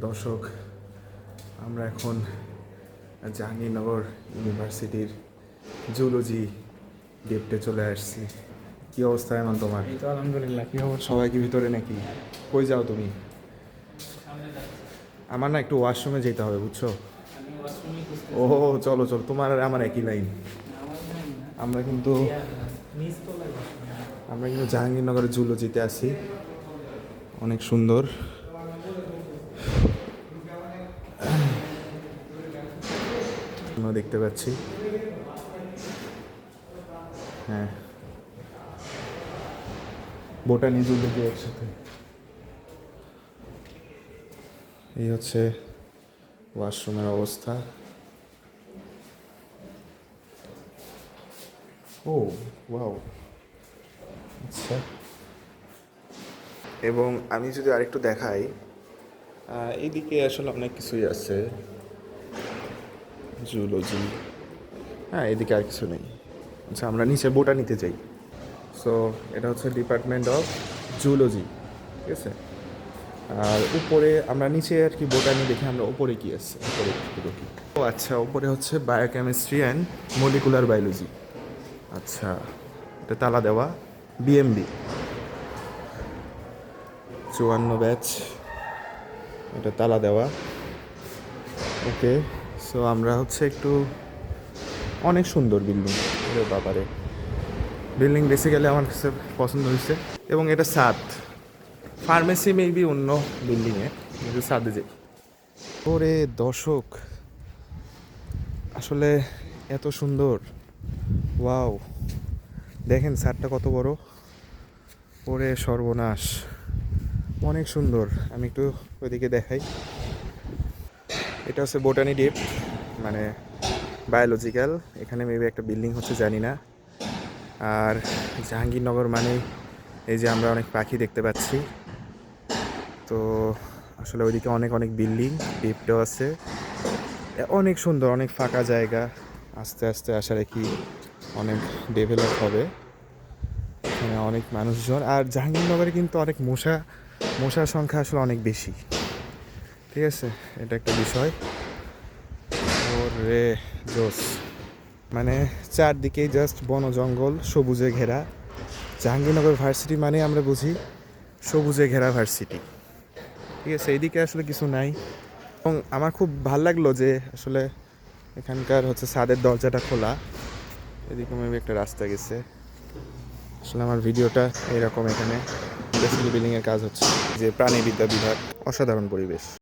দর্শক, আমরা এখন জাহাঙ্গীরনগর ইউনিভার্সিটির জুলজি গেটে চলে আসছি। কি অবস্থা এমন তোমার? এই তো আলহামদুলিল্লাহ। কি খবর? সবাই কি ভিতরে নাকি? কই যাও তুমি? আমার না একটু ওয়াশরুমে যেতে হবে, বুঝছো? ও চলো চলো, তোমার আর আমার একই লাইন। আমরা কিন্তু জাহাঙ্গীরনগরের জুলজিতে আছি। অনেক সুন্দর। আমরা দেখতে পাচ্ছি, হ্যাঁ, বোটানি জুলজি একসাথে। এই হচ্ছে ওয়াশরুমের অবস্থা। ও ওয়াও, আচ্ছা। এবং আমি যদি আরেকটু দেখাই, এইদিকে আসলে অনেক কিছুই আছে জুলজি। হ্যাঁ, এদিকে আর কিছু নেই। আচ্ছা, আমরা নিচে বোটানিতে যাই। সো এটা হচ্ছে ডিপার্টমেন্ট অফ জুলজি, ঠিক আছে। আর উপরে আমরা নিচে আর কি বোটানি দেখে আমরা উপরে কি আছে, উপরে কি। ও আচ্ছা, উপরে হচ্ছে বায়োকেমিস্ট্রি অ্যান্ড মলিকুলার বায়োলজি। আচ্ছা, এটা তালা দেওয়া, বিএমবি 54 ব্যাচ, এটা তালা দেওয়া। ওকে, সো আমরা হচ্ছে একটু, অনেক সুন্দর বিল্ডিং, ব্যাপারে বিল্ডিং বেসিক্যালি আমার কাছে পছন্দ হয়েছে। এবং এটা ছাদ, ফার্মেসি মেবি অন্য বিল্ডিংয়ে, কিন্তু ছাদে যাই। ওরে দর্শক, আসলে এত সুন্দর, ওয়াও! দেখেন ছাদটা কত বড়। ওরে সর্বনাশ, অনেক সুন্দর। আমি একটু ওইদিকে দেখাই। এটা হচ্ছে বোটানি ডিপ, মানে বায়োলজিক্যাল। এখানে মেবি একটা বিল্ডিং হচ্ছে, জানি না। আর জাহাঙ্গীরনগর মানে এই যে আমরা অনেক পাখি দেখতে পাচ্ছি। তো আসলে ওইদিকে অনেক অনেক বিল্ডিং, ডিপটাও আছে। অনেক সুন্দর, অনেক ফাঁকা জায়গা। আস্তে আস্তে আশা রাখি অনেক ডেভেলপ হবে। এখানে অনেক মানুষজন। আর জাহাঙ্গীরনগরে কিন্তু অনেক মশার সংখ্যা আসলে অনেক বেশি, ঠিক আছে। এটা একটা বিষয়। ওরে জোস, মানে চারদিকেই জাস্ট বন জঙ্গল, সবুজে ঘেরা। জাহাঙ্গীরনগর ভার্সিটি মানে আমরা বুঝি সবুজে ঘেরা ভার্সিটি, ঠিক আছে। এইদিকে আসলে কিছু নাই। এবং আমার খুব ভাল লাগলো যে আসলে এখানকার হচ্ছে ছাদের দরজাটা খোলা। এদিকে মেবি একটা রাস্তা গেছে। আসলে আমার ভিডিওটা এরকম, এখানে বিল্ডিংয়ের কাজ হচ্ছে, যে প্রাণীবিদ্যা বিভাগ, অসাধারণ পরিবেশ।